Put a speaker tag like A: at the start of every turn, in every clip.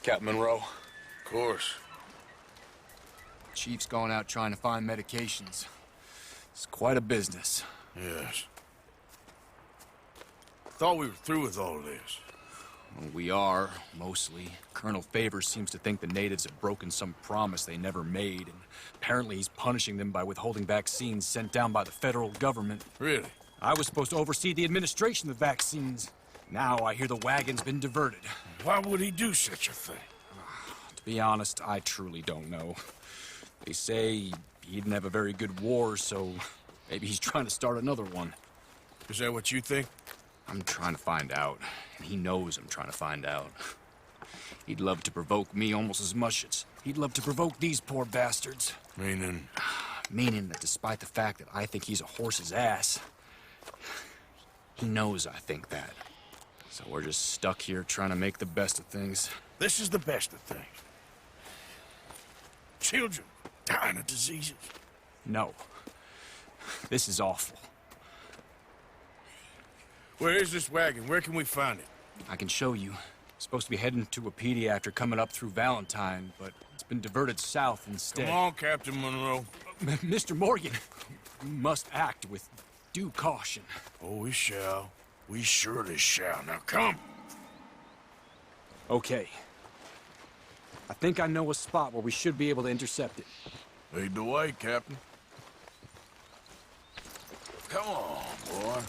A: Captain Monroe.
B: Of course.
A: Chief's going out trying to find medications. It's quite a business.
B: Yes. Thought we were through with all this.
A: Well, we are, mostly. Colonel Favors seems to think the natives have broken some promise they never made, and apparently he's punishing them by withholding vaccines sent down by the federal government.
B: Really?
A: I was supposed to oversee the administration of vaccines. Now I hear the wagon's been diverted.
B: Why would he do such a thing?
A: To be honest, I truly don't know. They say he didn't have a very good war, so maybe he's trying to start another one.
B: Is that what you think?
A: I'm trying to find out, and he knows I'm trying to find out. He'd love to provoke me almost as much as he'd love to provoke these poor bastards.
B: Meaning?
A: Meaning that despite the fact that I think he's a horse's ass, he knows I think that. So we're just stuck here trying to make the best of things.
B: This is the best of things. Children dying of diseases.
A: No. This is awful.
B: Where is this wagon? Where can we find it?
A: I can show you. It's supposed to be heading to a PD after coming up through Valentine, but it's been diverted south instead.
B: Come on, Captain Monroe.
A: Mr. Morgan, we must act with due caution.
B: Oh, we shall. We surely shall. Now come.
A: Okay. I think I know a spot where we should be able to intercept it.
B: Lead the way, Captain. Come on, boy.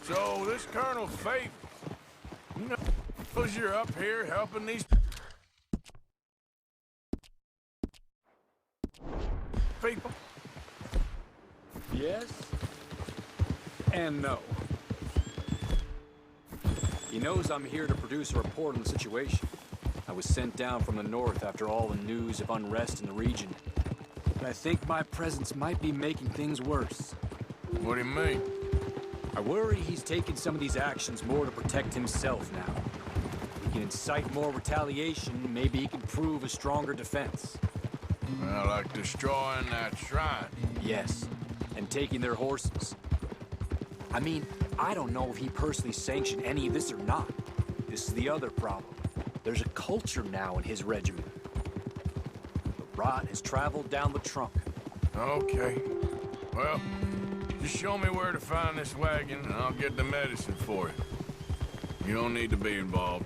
B: So this Colonel Favors, knows you're up here helping these people?
A: Yes and no. He knows I'm here to produce a report on the situation. I was sent down from the north after all the news of unrest in the region. But I think my presence might be making things worse.
B: What do you mean?
A: I worry he's taking some of these actions more to protect himself now. If he can incite more retaliation, maybe he can prove a stronger defense.
B: Well, like destroying that shrine.
A: Yes, and taking their horses. I mean, I don't know if he personally sanctioned any of this or not. This is the other problem. There's a culture now in his regiment. The rot has traveled down the trunk.
B: Okay. Well, just show me where to find this wagon, and I'll get the medicine for you. You don't need to be involved.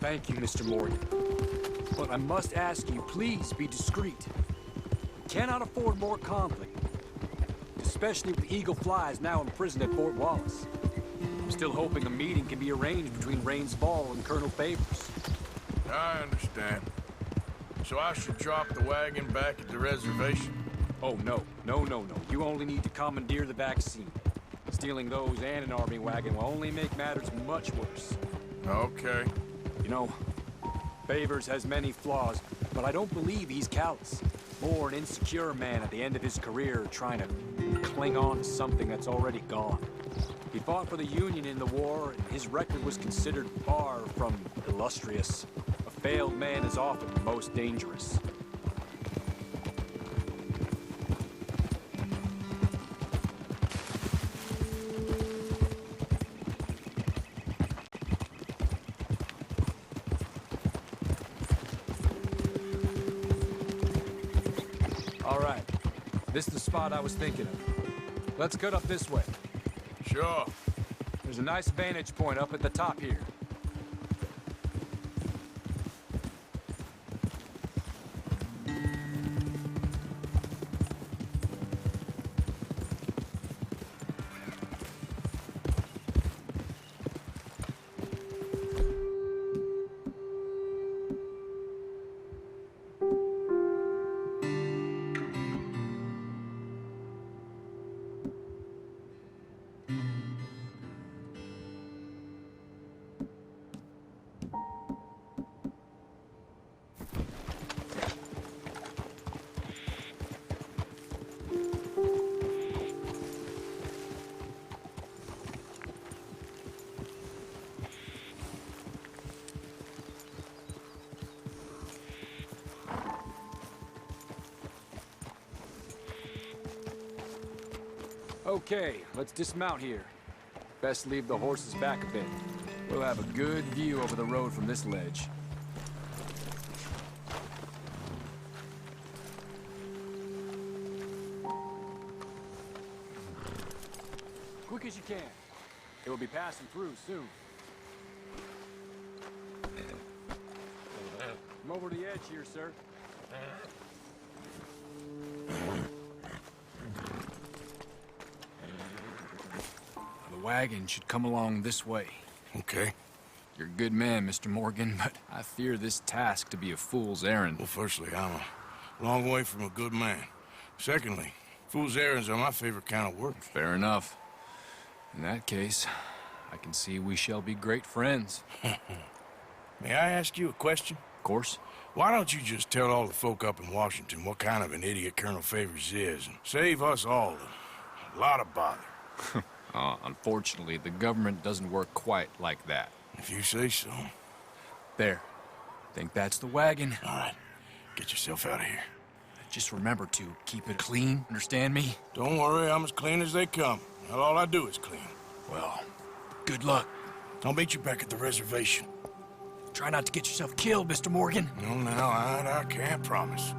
A: Thank you, Mr. Morgan. But I must ask you, please be discreet. We cannot afford more conflict. Especially with Eagle Flies now imprisoned at Fort Wallace. I'm still hoping a meeting can be arranged between Rains Fall and Colonel Favors.
B: I understand. So I should drop the wagon back at the reservation?
A: Oh, no. No. You only need to commandeer the vaccine. Stealing those and an army wagon will only make matters much worse.
B: Okay.
A: You know, Favors has many flaws, but I don't believe he's callous. More an insecure man at the end of his career trying to cling on to something that's already gone. He fought for the Union in the war, and his record was considered far from illustrious. A failed man is often the most dangerous. All right, this is the spot I was thinking of. Let's cut up this way.
B: Sure.
A: There's a nice vantage point up at the top here. Okay, let's dismount here. Best leave the horses back a bit. We'll have a good view over the road from this ledge. Quick as you can. It will be passing through soon. Come over to the edge here, sir. The wagon should come along this way.
B: Okay.
A: You're a good man, Mr. Morgan, but I fear this task to be a fool's errand.
B: Well, firstly, I'm a long way from a good man. Secondly, fool's errands are my favorite kind of work.
A: Fair enough. In that case, I can see we shall be great friends.
B: May I ask you a question?
A: Of course.
B: Why don't you just tell all the folk up in Washington what kind of an idiot Colonel Favors is and save us all a lot of bother?
A: Unfortunately, the government doesn't work quite like that.
B: If you say so.
A: There. Think that's the wagon.
B: All right. Get yourself out of here.
A: Just remember to keep it clean, understand me?
B: Don't worry, I'm as clean as they come. Well, all I do is clean.
A: Well, good luck.
B: I'll meet you back at the reservation.
A: Try not to get yourself killed, Mr. Morgan.
B: No, now, I can't promise.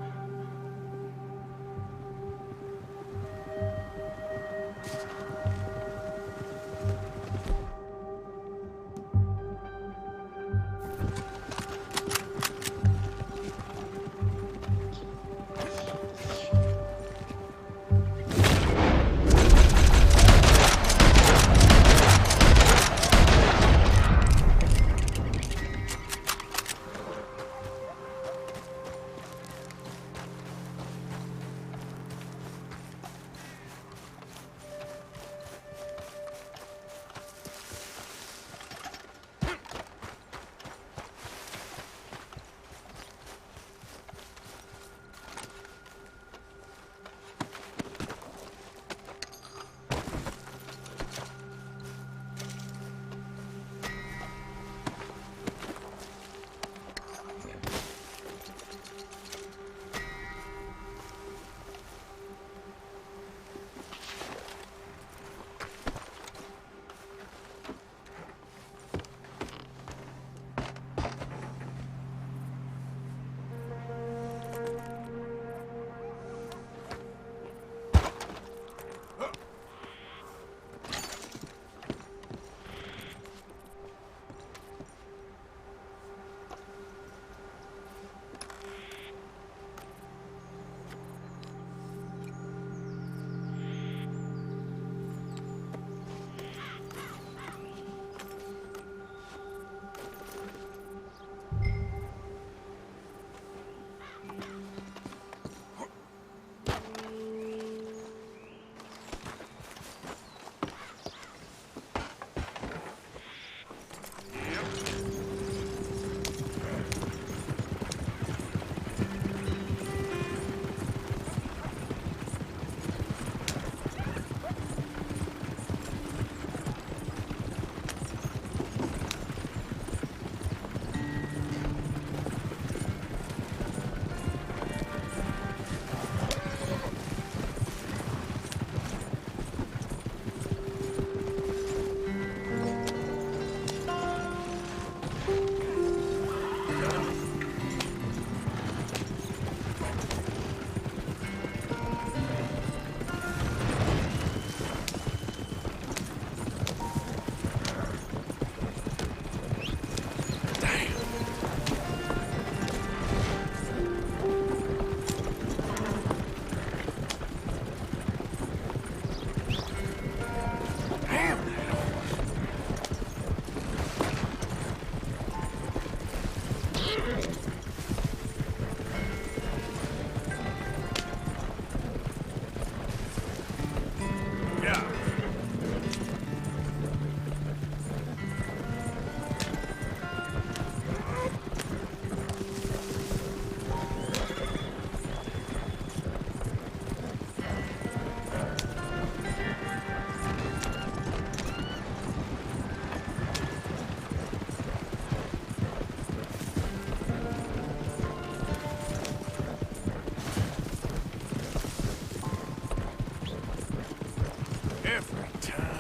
B: Every time.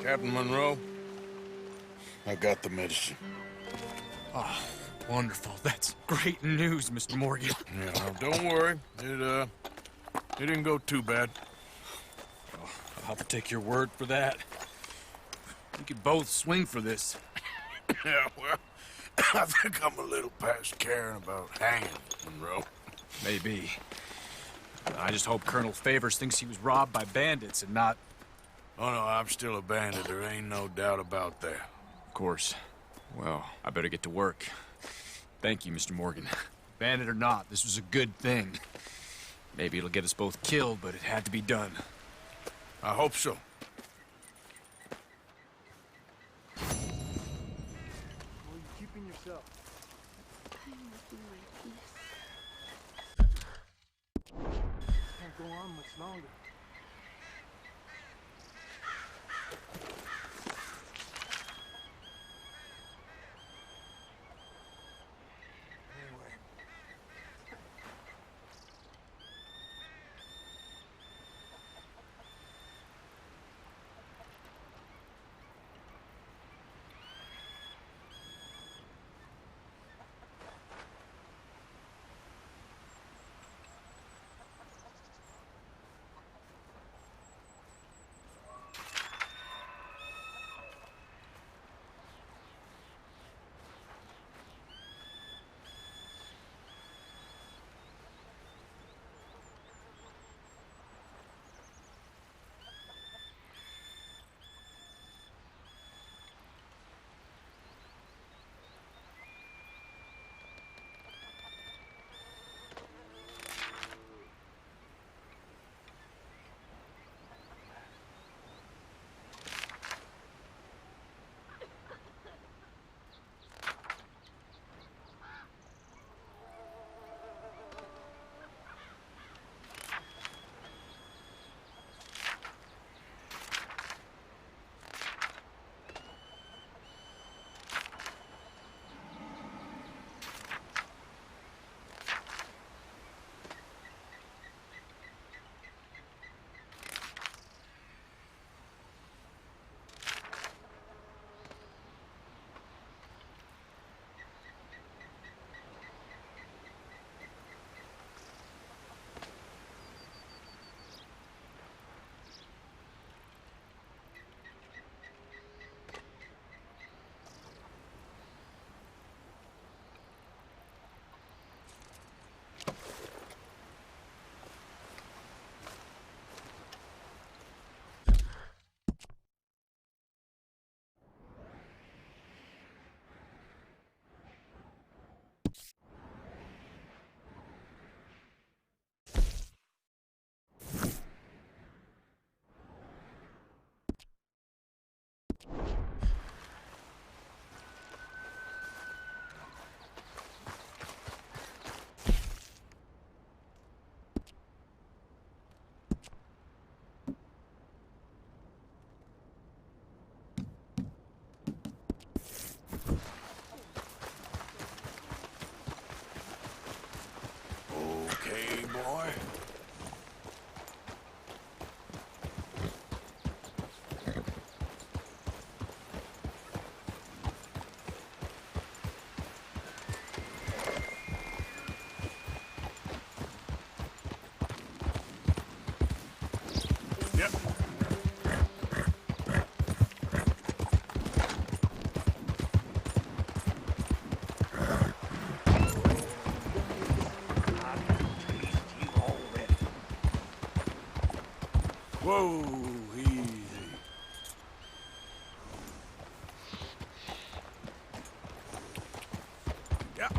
B: Captain Monroe, I got the medicine.
A: Oh, wonderful. That's great news, Mr. Morgan.
B: Yeah, now, don't worry. It didn't go too bad.
A: Oh, I'll take your word for that. We could both swing for this.
B: Yeah, well, I think I'm a little past caring about hanging, Monroe.
A: Maybe. I just hope Colonel Favors thinks he was robbed by bandits and not...
B: Oh, no, I'm still a bandit. There ain't no doubt about that.
A: Of course. Well, I better get to work. Thank you, Mr. Morgan. Bandit or not, this was a good thing. Maybe it'll get us both killed, but it had to be done.
B: I hope so.
C: Well, you keeping yourself. Can't go on much longer.
B: Okay, boy. Yep. Whoa, easy. Yeah.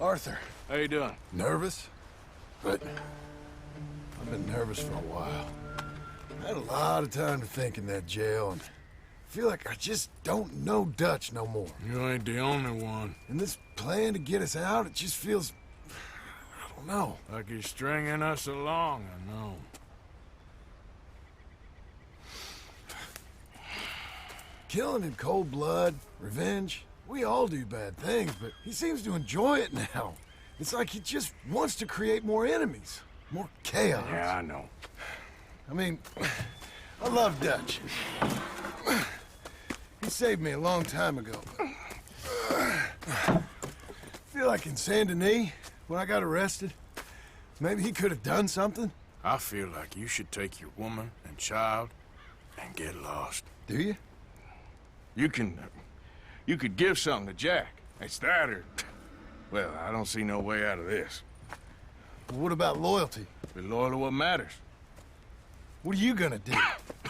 D: Arthur,
B: How you doing?
D: nervous? But I've been nervous for a while. I had a lot of time to think in that jail, and I feel like I just don't know Dutch no more.
B: You ain't the only one.
D: And this plan to get us out, it just feels... I don't know.
B: Like he's stringing us along, I know.
D: Killing in cold blood, revenge, we all do bad things, but he seems to enjoy it now. It's like he just wants to create more enemies, more chaos.
B: Yeah, I know.
D: I mean, I love Dutch. He saved me a long time ago. I feel like in Saint Denis, when I got arrested, maybe he could have done something.
B: I feel like you should take your woman and child and get lost.
D: Do you?
B: You could give something to Jack. It's that or... Well, I don't see no way out of this.
D: Well, what about loyalty?
B: Be loyal to what matters.
D: What are you gonna do?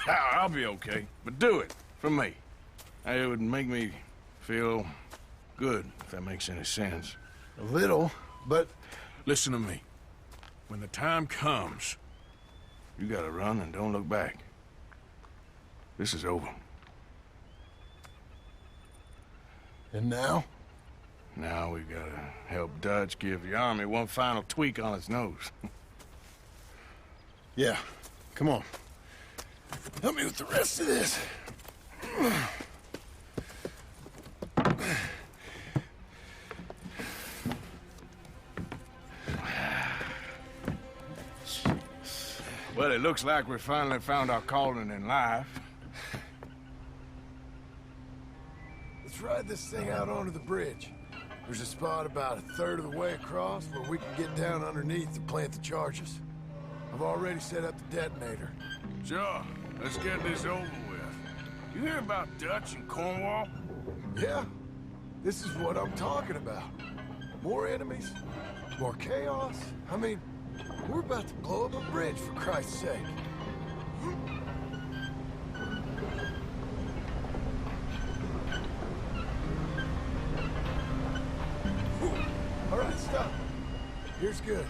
B: I'll be okay, but do it for me. It would make me feel good, if that makes any sense.
D: A little, but...
B: Listen to me. When the time comes, you gotta run and don't look back. This is over.
D: And now?
B: Now we gotta help Dutch give the army one final tweak on its nose.
D: Yeah, come on. Help me with the rest of this.
B: Well, it looks like we finally found our calling in life.
D: Let's ride this thing out onto the bridge. There's a spot about a third of the way across where we can get down underneath to plant the charges. I've already set up the detonator.
B: Sure, let's get this over with. You hear about Dutch and Cornwall?
D: Yeah, this is what I'm talking about. More enemies, more chaos. I mean, we're about to blow up a bridge, for Christ's sake. All right, stop. Here's good.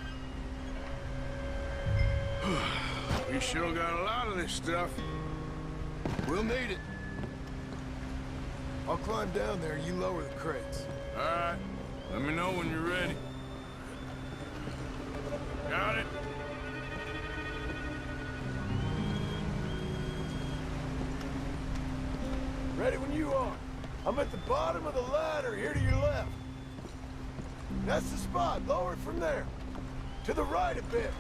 B: We sure got a lot of this stuff.
D: We'll need it. I'll climb down there, you lower the crates.
B: All right, let me know when you're ready. Got it?
D: Ready when you are. I'm at the bottom of the ladder, here to your left. That's the spot. Lower it from there. To the right a bit.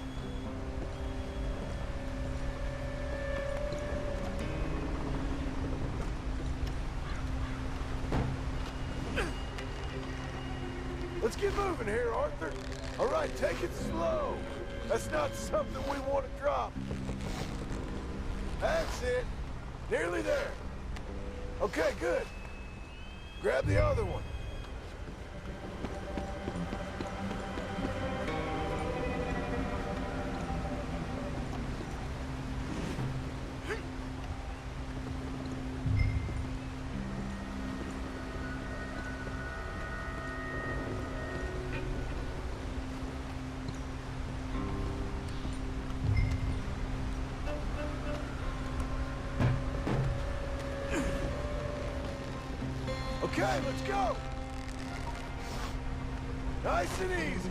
D: Let's get moving here, Arthur. All right, take it slow. That's not something we want to drop. That's it. Nearly there. Okay, good. Grab the other one. Okay, let's go. Nice and easy.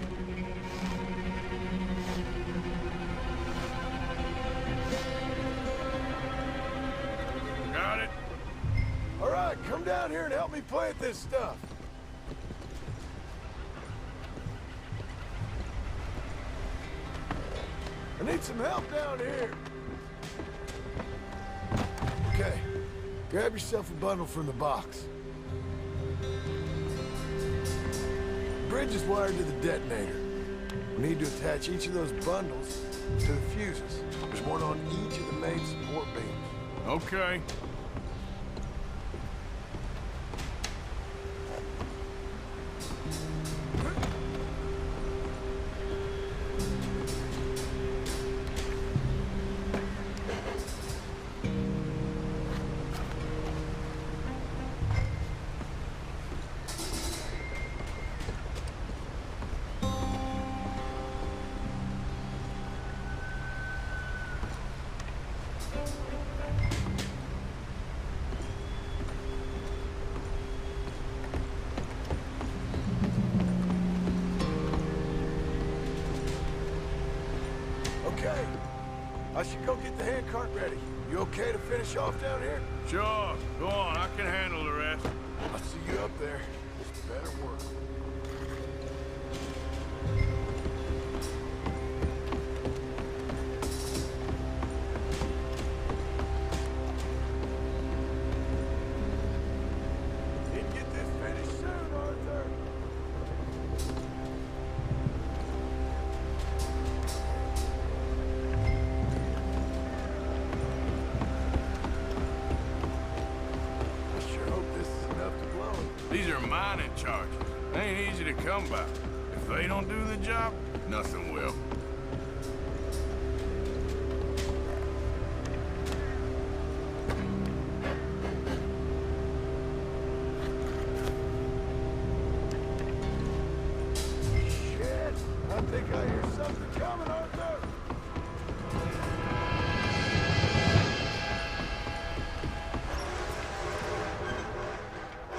B: Got it?
D: All right, come down here and help me plant this stuff. I need some help down here. Okay, grab yourself a bundle from the box. The bridge is wired to the detonator. We need to attach each of those bundles to the fuses. There's one on each of the main support beams.
B: Okay.
D: Okay. I should go get the handcart ready. You okay to finish off down here?
B: Sure, go on, I can handle the rest.
D: I'll see you up there. It's better work. Need to get this finished soon, Arthur. I sure hope this is enough to blow it.
B: These are mining charges. They ain't easy to come by. If they don't do the job, nothing will.
D: Shit! I think I hear something coming, Arthur!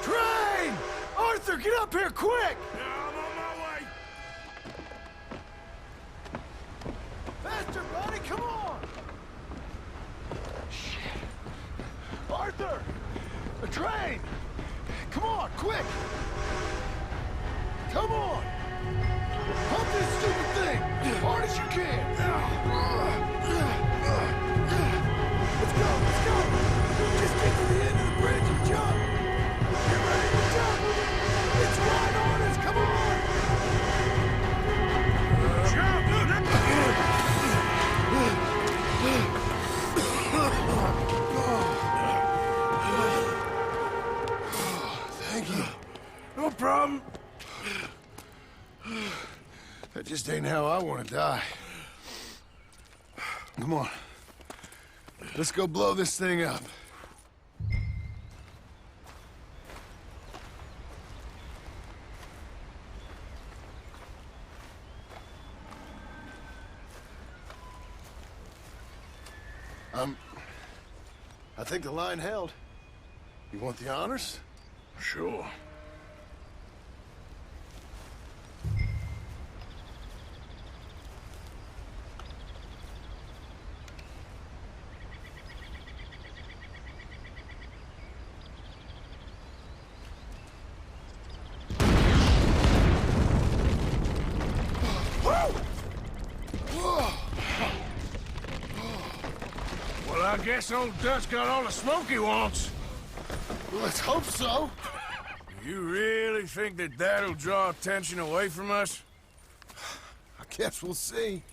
D: Train! Arthur, get up here quick!
B: Yeah, I'm on my way.
D: Faster, buddy, come on! Shit! Arthur! The train! Come on, quick! Come on! Pump this stupid thing! As hard as you can! Let's go, let's go! Just get to the end of the bridge and jump! Get ready to jump! It's right on us, come on! Thank you.
B: No problem.
D: That just ain't how I want to die. Come on. Let's go blow this thing up. I think the line held. You want the honors?
B: Sure. Well, I guess old Dutch got all the smoke he wants.
D: Let's hope so.
B: You really think that that'll draw attention away from us?
D: I guess we'll see.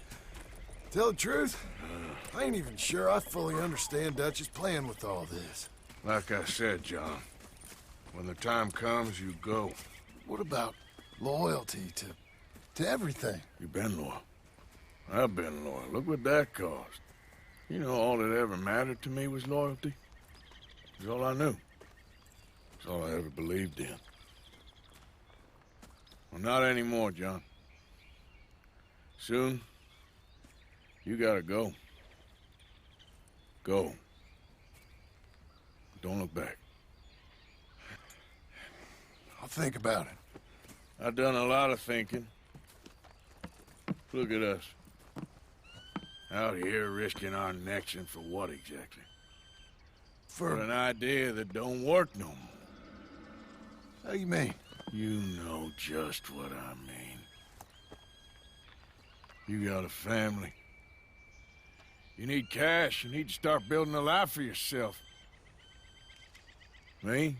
D: Tell the truth, I ain't even sure I fully understand Dutch's plan with all this.
B: Like I said, John, when the time comes, you go.
D: What about loyalty to everything?
B: You've been loyal. I've been loyal. Look what that cost. You know, all that ever mattered to me was loyalty. It's all I knew. It's all I ever believed in. Well, not anymore, John. Soon, you gotta go. Go. Don't look back.
D: I'll think about it.
B: I've done a lot of thinking. Look at us. Out here risking our necks, and for what exactly? For an idea that don't work no more.
D: How you mean?
B: You know just what I mean. You got a family. You need cash. You need to start building a life for yourself. Me?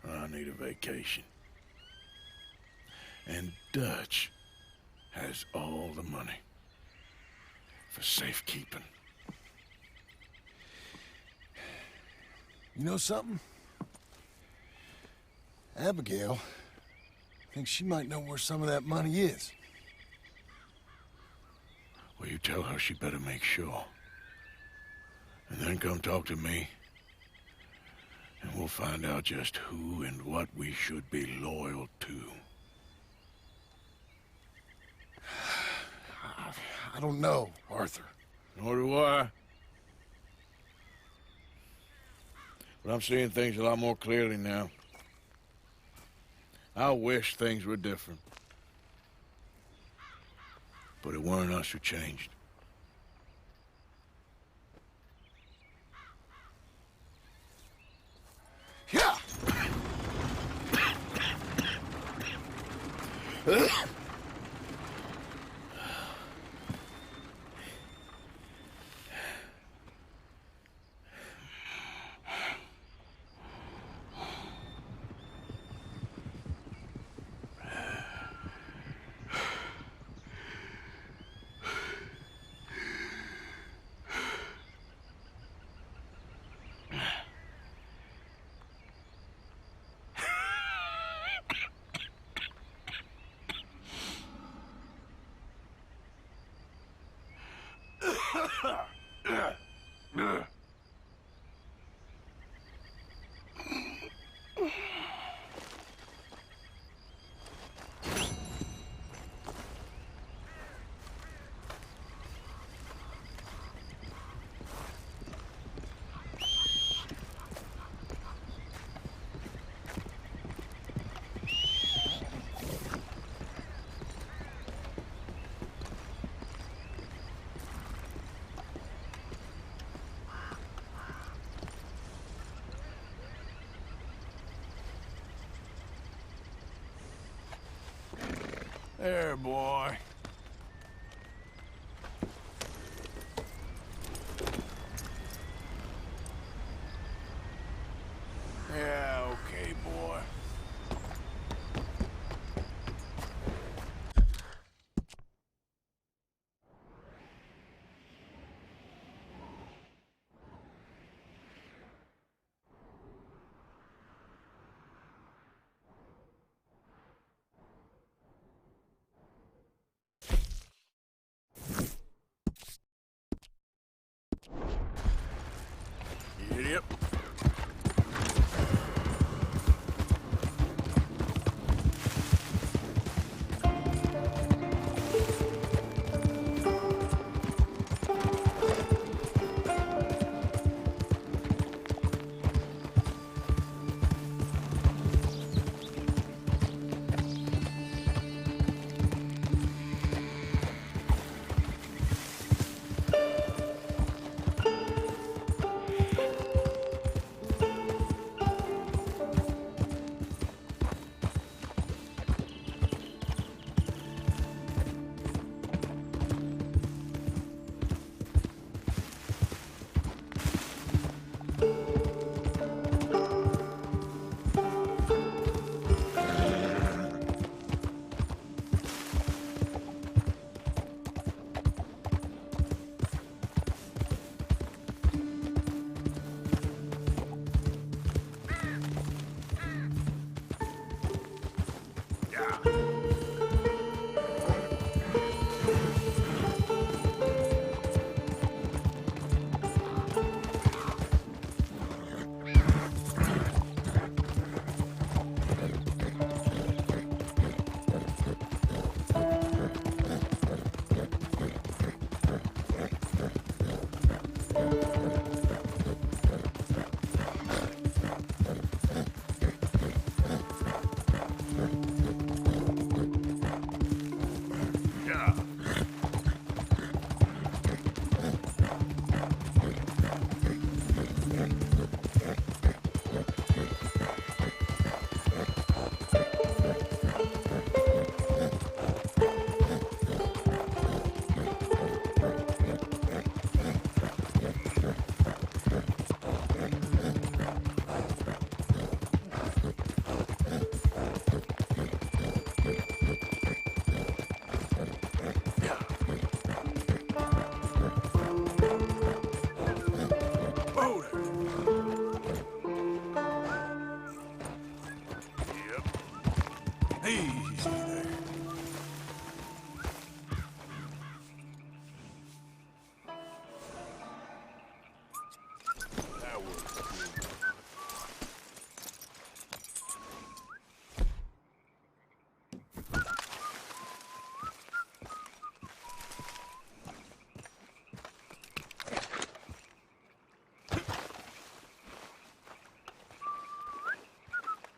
B: I need a vacation. And Dutch has all the money for safekeeping.
D: You know something? Abigail thinks she might know where some of that money is.
B: Well, you tell her she better make sure. And then come talk to me. And we'll find out just who and what we should be loyal to.
D: I don't know, Arthur.
B: Nor do I. But I'm seeing things a lot more clearly now. I wish things were different. But it weren't us who changed. Yeah! There, boy. Yeah, okay, boy. Yep.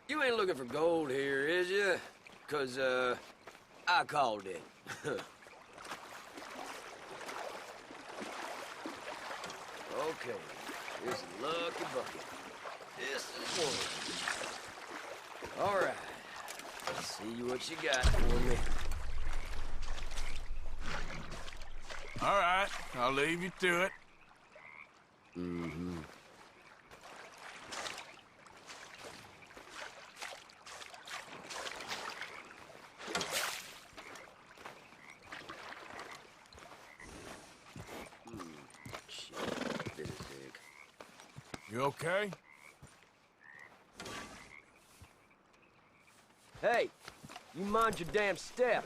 E: You ain't looking for gold here, is you? 'Cause, I called it. Okay, here's a lucky bucket. This is one. All right. Let's see what you got for me.
B: All right, I'll leave you to it.
E: Mm-hmm. Shit, bit of sick.
B: You okay?
E: Hey, you mind your damn step.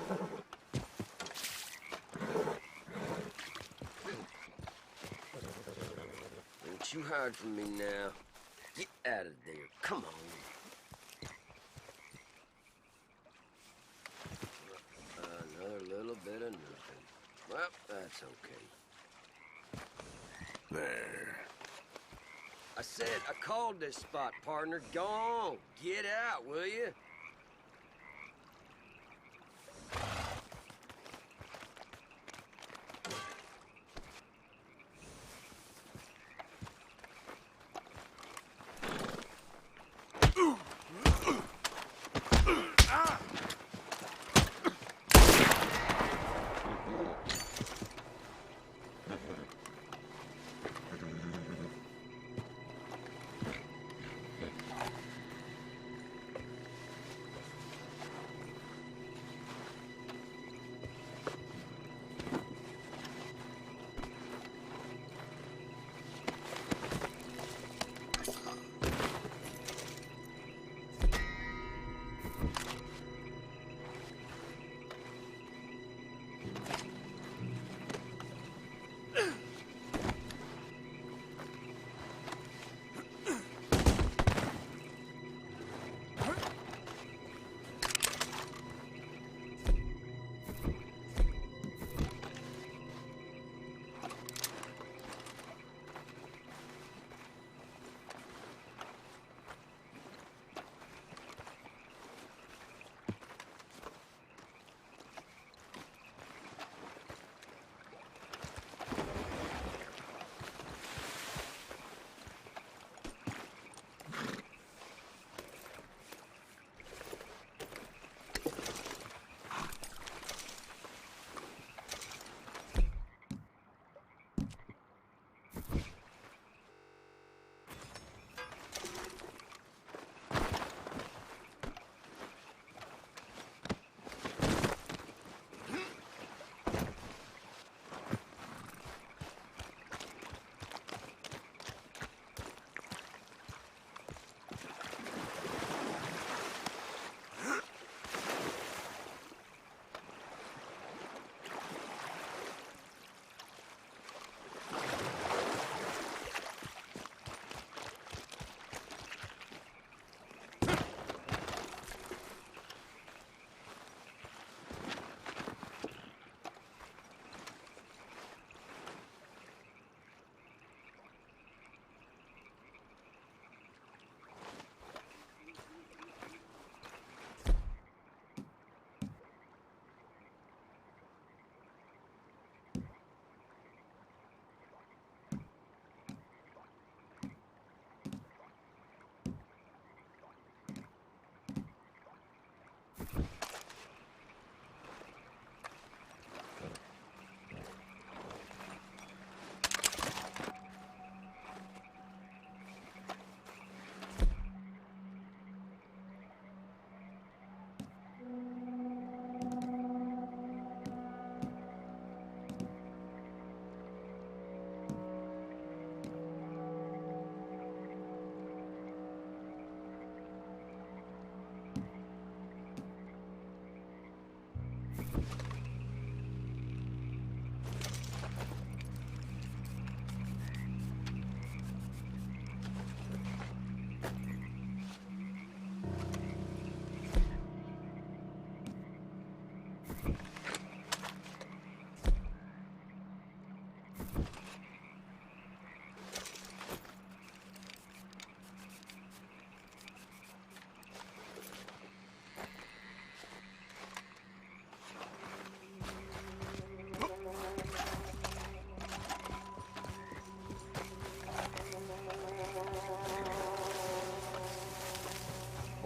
E: Don't you hide from me now. Get out of there. Come on. Another little bit of nothing. Well, that's okay.
B: There.
E: I said I called this spot, partner. Go on. Get out, will you?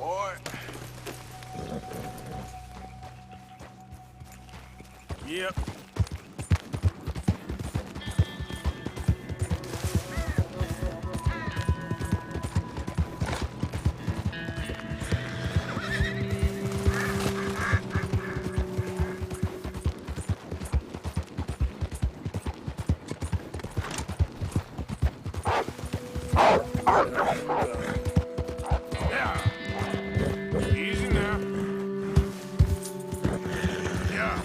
B: boy. Yep. Easy now. Yeah.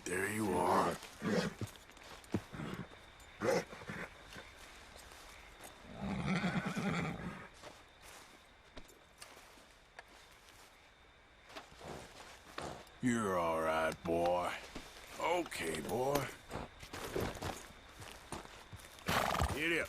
B: There you are. You're all right, boy. Okay, boy. Get up.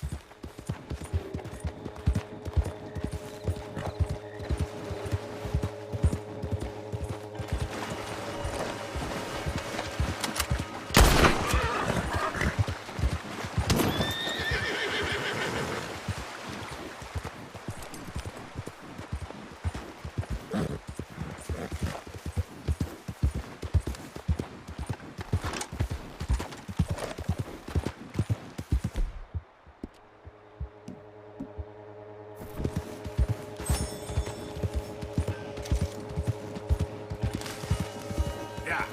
B: Yeah.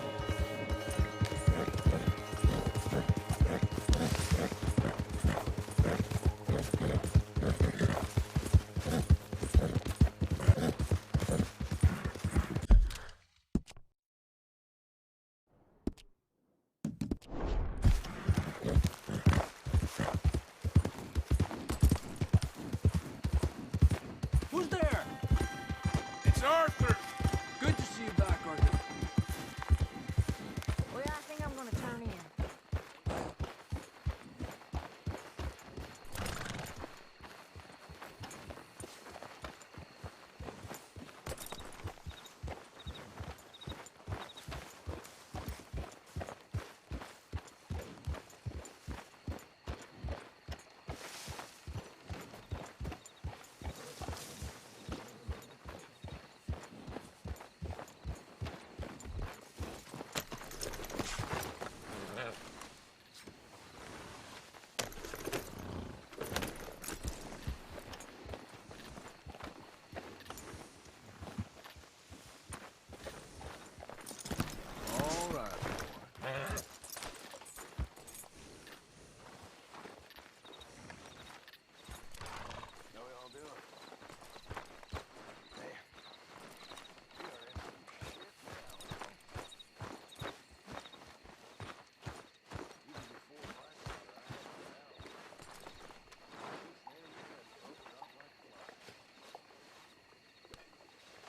A: Who's there?
B: It's Arthur.
A: Good to see you back, Arthur.
F: Well, yeah, I think I'm gonna turn in.
B: All right, boy.
D: How we all doing? Man, we are in some shit now, Even before Blackwater, I had it out. Since then, you had folks drop like flies.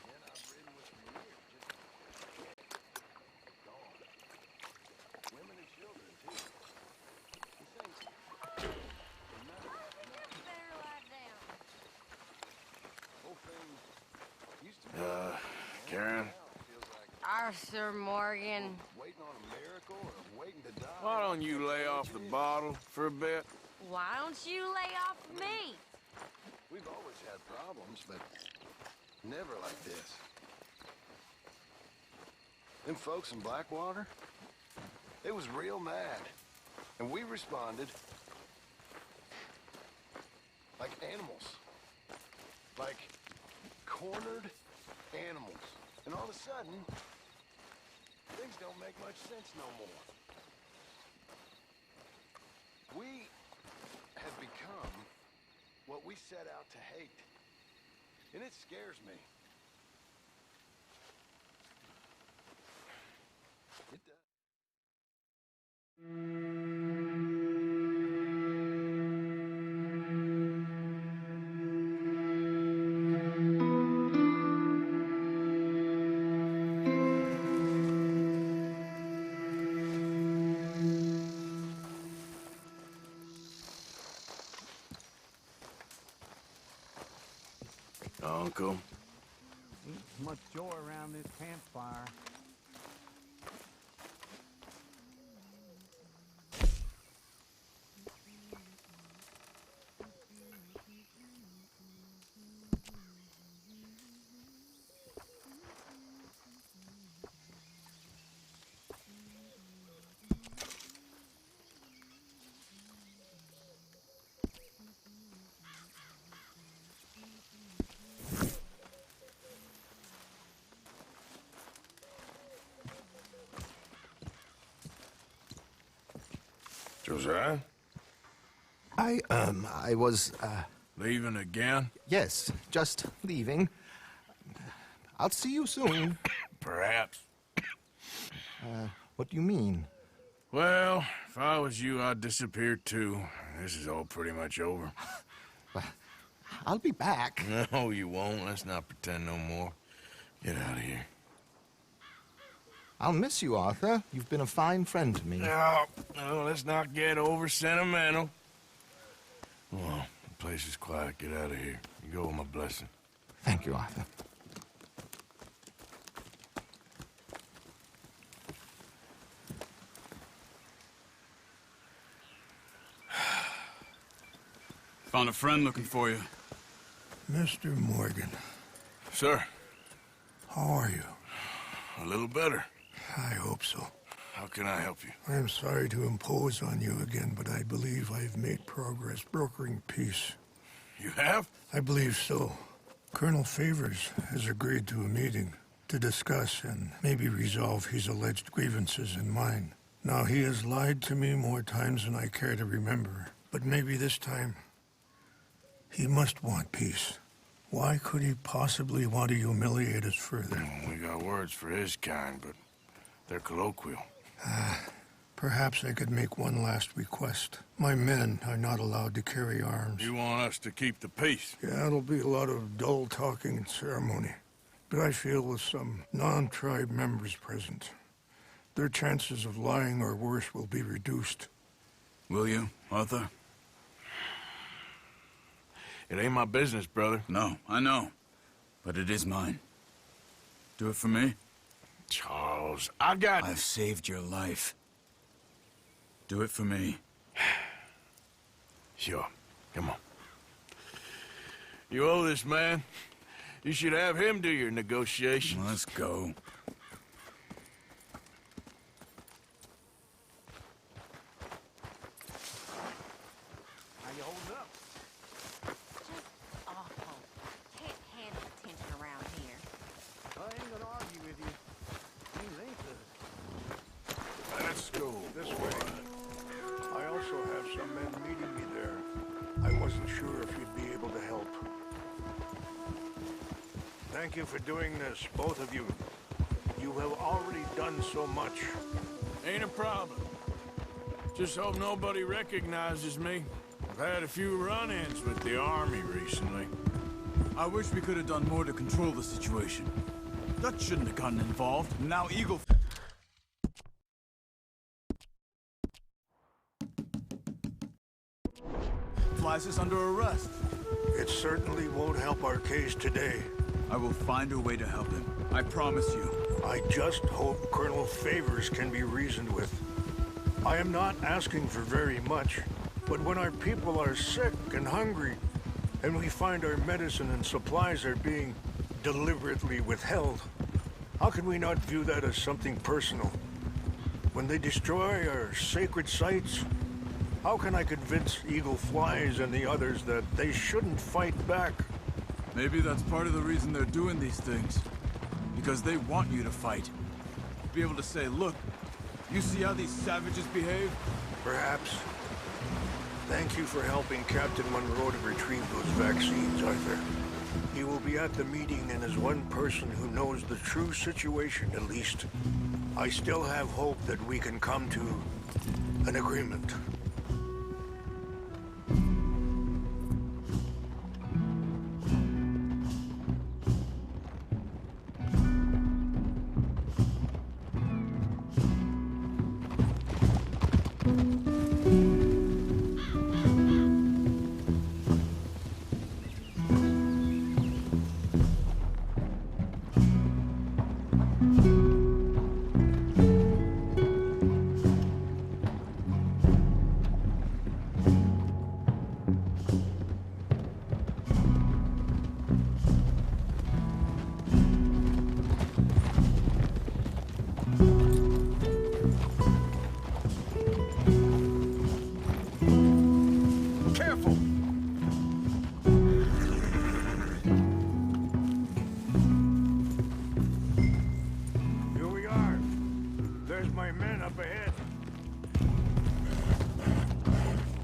D: Men I've ridden with for years just gone. Women and children, too. This thing's
F: Better lie down.
D: whole thing used to be
B: Karen,
D: now it feels like
F: Arthur Morgan.
D: waiting on a miracle or waiting to die.
B: why don't you lay off the bottle for a bit?
F: Why don't you lay off me?
D: We've always had problems, but never like this. Them folks in Blackwater, they was real mad. And we responded like animals. Like cornered animals. And all of a sudden, things don't make much sense no more. we set out to hate. And it scares me. It does.
B: Uncle.
C: Much joy around this campfire.
B: Josiah?
G: I was,
B: Leaving again?
G: yes, just leaving. I'll see you soon.
B: Perhaps.
G: What do you mean?
B: Well, if I was you, I'd disappear too. This is all pretty much over.
G: I'll be back.
B: No, you won't. Let's not pretend no more. Get out of here.
G: I'll miss you, Arthur. You've been a fine friend to me.
B: No, let's not get over sentimental. Well, the place is quiet. Get out of here. You go with my blessing.
G: Thank you, Arthur.
A: Found a friend looking for you.
D: Mr. Morgan,
B: Sir,
D: how are you?
B: a little better.
D: I hope so.
B: How can I help you?
D: I am sorry to impose on you again, but I believe I've made progress brokering peace.
B: You have?
D: I believe so. Colonel Favors has agreed to a meeting to discuss and maybe resolve his alleged grievances and mine. Now, he has lied to me more times than I care to remember, but maybe this time he must want peace. Why could he possibly want to humiliate us further?
B: We got words for his kind, but they're colloquial.
D: Perhaps I could make one last request. My men are not allowed to carry arms.
B: You want us to keep the peace?
D: Yeah, it'll be a lot of dull talking and ceremony. But I feel with some non-tribe members present, their chances of lying or worse will be reduced.
A: Will you, Arthur?
B: It ain't my business, brother.
A: No, I know. But it is mine. Do it for me?
B: Charles, I've
A: saved your life. Do it for me.
B: Sure. Come on. You owe this man. You should have him do your negotiations.
A: Let's go.
C: How you holding up?
F: Just awful. Can't handle attention around here.
C: I ain't gonna argue with you. Things ain't good.
B: Let's go.
D: This way. I also have some men meeting me there. I wasn't sure if you'd be able to help. Thank you for doing this, both of you. You have already done so much.
B: Ain't a problem. Just hope nobody recognizes me. I've had a few run-ins with the army recently.
A: I wish we could have done more to control the situation. Dutch shouldn't have gotten involved. Now Eagle... flies us under arrest.
D: It certainly won't help our case today.
A: I will find a way to help him. I promise you.
D: I just hope Colonel Favors can be reasoned with. I am not asking for very much, but when our people are sick and hungry, and we find our medicine and supplies are being deliberately withheld, how can we not view that as something personal? When they destroy our sacred sites, how can I convince Eagle Flies and the others that they shouldn't fight back?
A: Maybe that's part of the reason they're doing these things. Because they want you to fight. Be able to say, look, you see how these savages behave?
D: Perhaps.
C: Thank you for helping Captain Monroe to retrieve those vaccines, Arthur. He will be at the meeting and is one person who knows the true situation, at least. I still have hope that we can come to an agreement.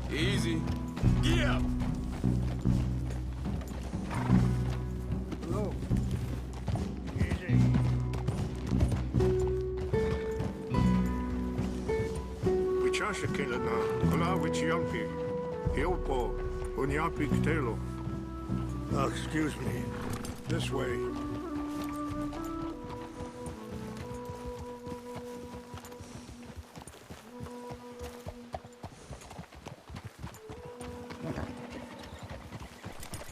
B: Easy.
C: Yeah! Hello. Easy. Wyciążę kiedy na kolawy ciąpi. Hilpo, uniapi ktelo. Excuse me. This way.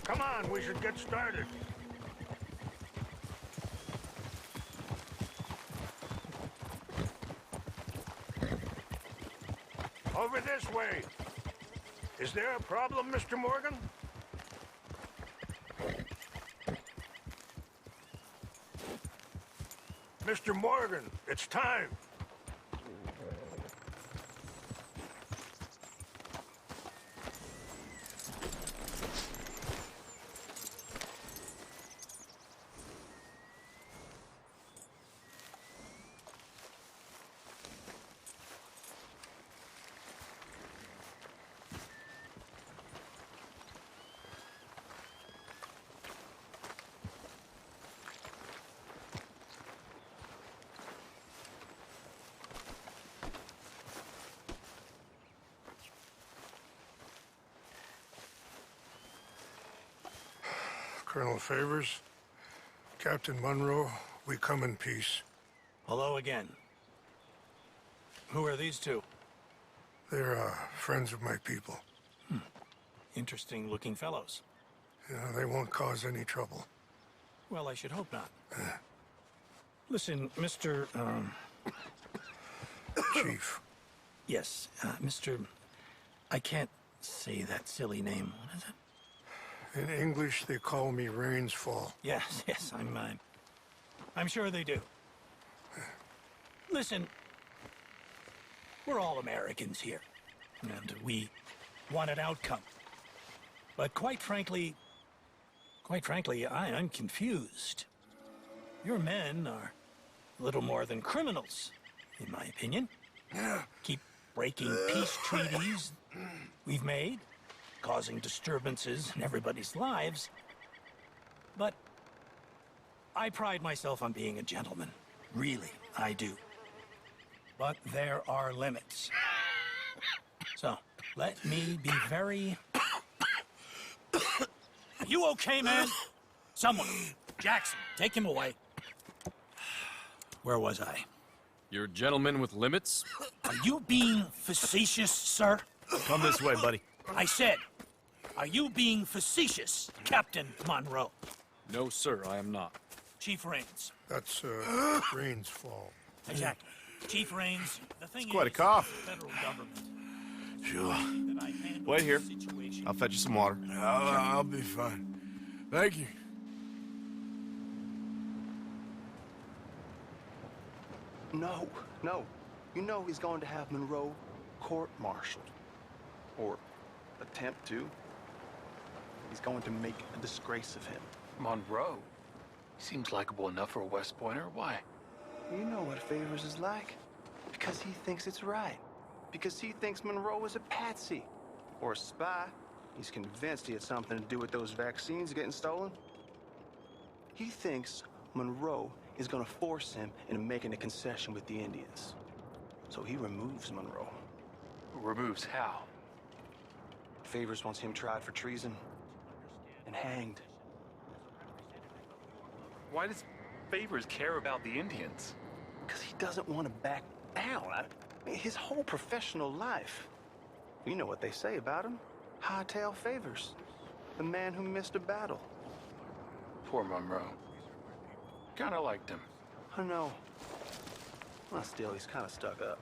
C: Come on, we should get started. Over this way. Is there a problem, Mr. Morgan? Mr. Morgan, it's time. Colonel Favors, Captain Monroe, we come in peace.
H: Hello again. Who are these two?
C: They're friends of my people.
H: Interesting looking fellows.
C: They won't cause any trouble.
H: Well, I should hope not. Listen, Mr.
C: Chief.
H: Yes, Mr. I can't say that silly name. What is it?
C: In English, they call me Rains Fall.
H: Yes, I'm sure they do. Listen, we're all Americans here, and we want an outcome. But quite frankly, I'm confused. Your men are a little more than criminals, in my opinion. Keep breaking peace treaties we've made, causing disturbances in everybody's lives. But I pride myself on being a gentleman. Really, I do. But there are limits. So, let me be very... Are you okay, man? Someone. Jackson, take him away. Where was I?
A: You're a gentleman with limits?
H: Are you being facetious, sir?
I: Come this way, buddy.
H: I said, are you being facetious, Captain Monroe?
A: No, sir, I am not.
H: Chief Rains.
C: That's, Rains Fall.
H: Exactly. Chief Rains, the thing
I: It's quite a
H: is,
I: cough.
H: the federal government.
B: Sure.
H: That I handle
I: Wait here.
H: the situation.
I: I'll fetch you some water.
B: I'll be fine. Thank you.
J: No. You know he's going to have Monroe court-martialed. Or attempt to. He's going to make a disgrace of him.
K: Monroe? He seems likable enough for a West Pointer. Why?
J: You know what Favors is like. Because he thinks it's right. Because he thinks Monroe is a patsy. or a spy. He's convinced he had something to do with those vaccines getting stolen. He thinks Monroe is gonna force him into making a concession with the Indians. So he removes Monroe.
K: Removes how?
J: Favors wants him tried for treason and hanged.
K: Why does Favors care about the Indians?
J: Because he doesn't want to back down. I mean, his whole professional life. You know what they say about him. Hightail Favors. The man who missed a battle.
K: Poor Monroe. Kinda liked him.
J: I know. Well, still, he's kind of stuck up.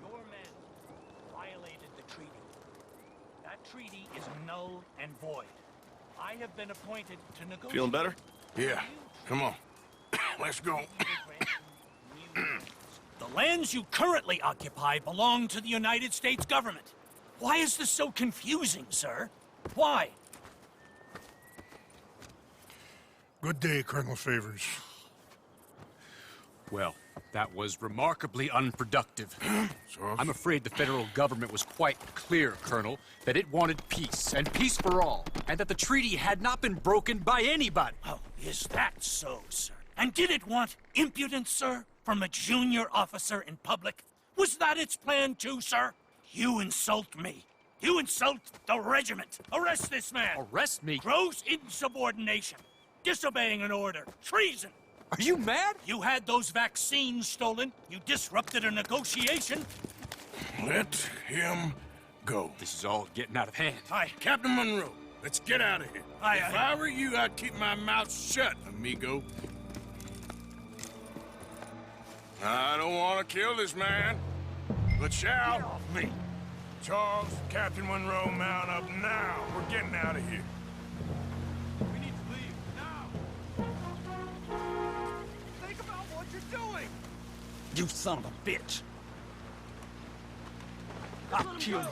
H: Your men violated the treaty. That treaty is null and void. I have been appointed to negotiate.
B: Feeling better? Yeah. Come on. Let's go.
H: The lands you currently occupy belong to the United States government. Why is this so confusing, sir? Why?
C: Good day, Colonel Favors.
A: Well, that was remarkably unproductive.
C: So?
A: I'm afraid the federal government was quite clear, Colonel, that it wanted peace, and peace for all, and that the treaty had not been broken by anybody.
H: Oh, is that so, sir? And did it want impudence, sir, from a junior officer in public? Was that its plan too, sir? You insult me. You insult the regiment. Arrest this man.
A: Arrest me?
H: Gross insubordination. Disobeying an order. Treason.
A: Are you mad?
H: You had those vaccines stolen. You disrupted a negotiation.
C: Let him go.
A: This is all getting out of hand.
H: Aye.
C: Captain Monroe, let's get out of here.
H: Aye,
C: If
H: aye.
C: I were you, I'd keep my mouth shut, amigo. I don't want to kill this man, but shall.
H: Get off me.
C: Charles, Captain Monroe, mount up now. We're getting out of here.
A: We need to leave now.
H: Think about what you're doing.
L: You son of a bitch! I'll kill you.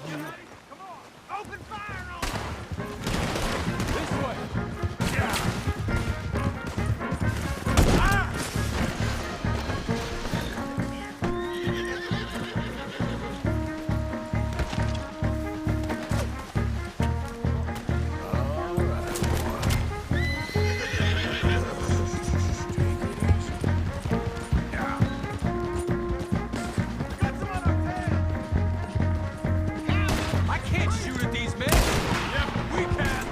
H: Come on. Open fire on him.
A: This way.
C: Yeah.
A: I can't shoot at these men. Yep, we can.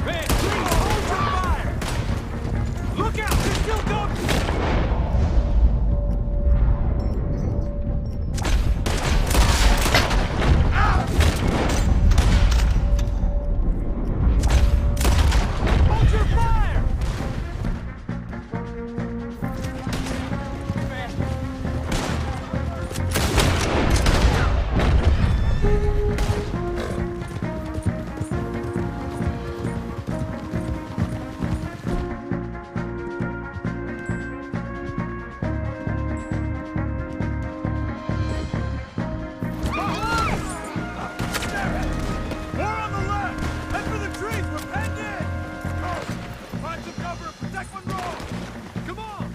A: Man, please hold your fire. Look out, they're still coming. Hold your fire. More on the left! Head for the trees! We're penned in! Go! Find some cover and protect Monroe! Come on!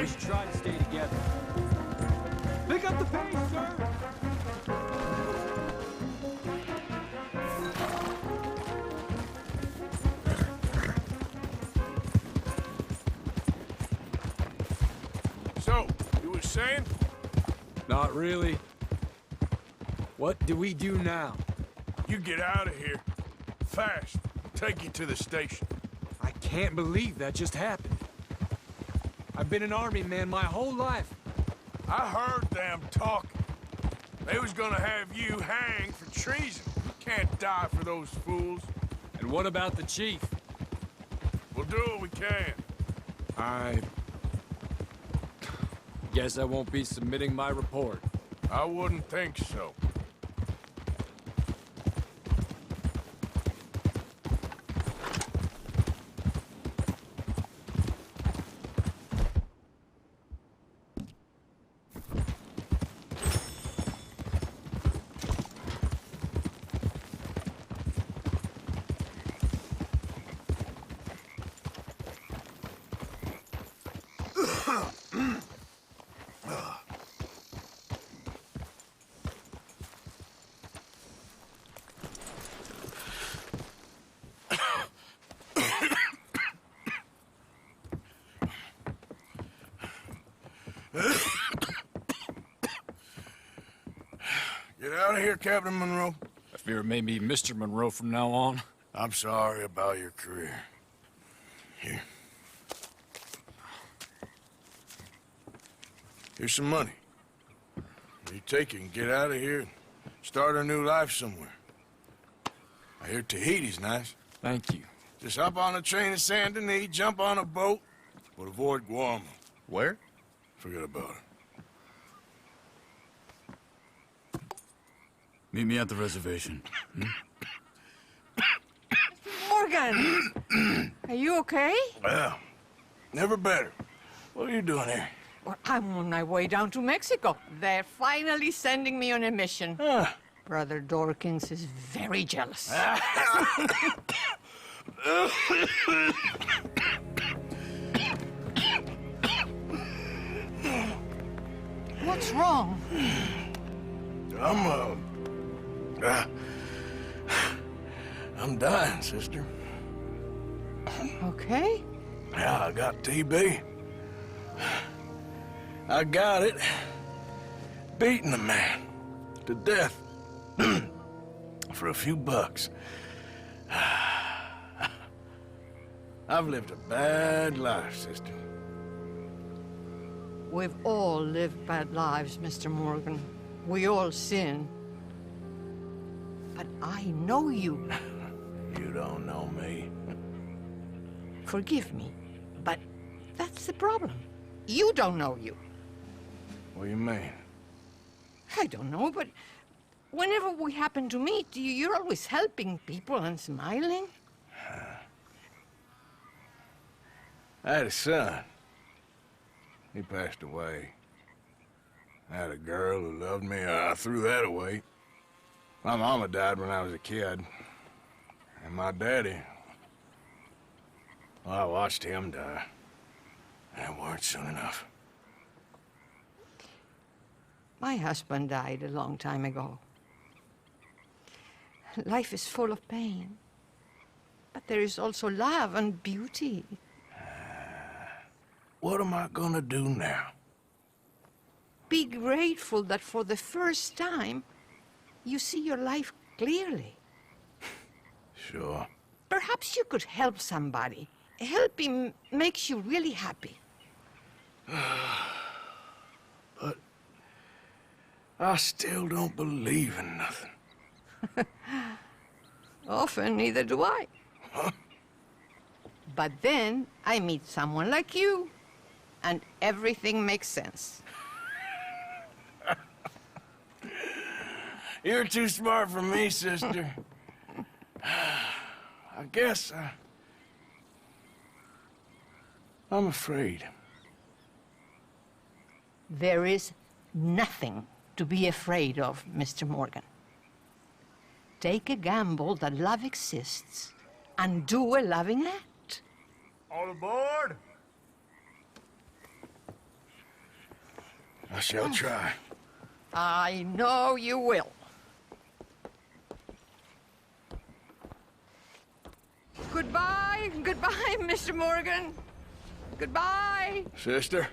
A: We should try to stay together. Pick up the pace, sir!
B: So, you were saying?
A: Not really. What do we do now?
B: You get out of here. Fast. Take you to the station.
A: I can't believe that just happened. I've been an army man my whole life.
B: I heard them talking. They was gonna have you hanged for treason. You can't die for those fools.
A: And what about the chief?
B: We'll do what we can.
A: I guess I won't be submitting my report.
B: I wouldn't think so. Get out of here, Captain Monroe.
A: I fear it may be Mr. Monroe from now on.
B: I'm sorry about your career. Here. Here's some money. You take it and get out of here and start a new life somewhere. I hear Tahiti's nice.
A: Thank you.
B: Just hop on a train to Saint Denis, jump on a boat, but avoid Guam.
I: Where?
B: Forget about it.
L: Meet me at the reservation.
F: Morgan! Are you okay?
B: Well, never better. What are you doing here?
F: Well, I'm on my way down to Mexico. They're finally sending me on a mission. Brother Dorkins is very jealous. What's wrong?
B: I'm dying, sister.
F: Okay.
B: Yeah, I got TB. I got it. Beating a man to death for a few bucks. I've lived a bad life, sister.
F: We've all lived bad lives, Mr. Morgan. We all sin. But I know you.
B: You don't know me.
F: Forgive me, but that's the problem. You don't know you.
B: What do you mean?
F: I don't know, but whenever we happen to meet, you're always helping people and smiling.
B: I had a son. He passed away. I had a girl who loved me. I threw that away. My mama died when I was a kid. And my daddy, well, I watched him die. And it weren't soon enough.
F: My husband died a long time ago. Life is full of pain. But there is also love and beauty.
B: What am I gonna do now?
F: Be grateful that for the first time, you see your life clearly.
B: Sure.
F: Perhaps you could help somebody. Helping makes you really happy.
B: But I still don't believe in nothing.
F: Often, neither do I.
B: Huh?
F: But then I meet someone like you, and everything makes sense.
B: You're too smart for me, sister. I guess I'm afraid.
F: There is nothing to be afraid of, Mr. Morgan. Take a gamble that love exists and do a loving act.
I: All aboard!
B: I shall try.
F: I know you will. Goodbye, goodbye, Mr. Morgan. Goodbye.
B: Sister?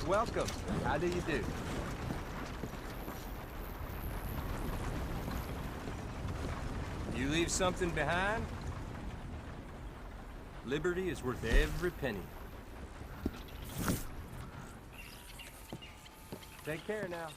M: Welcome. How do you do? You leave something behind? Liberty is worth every penny. Take care now.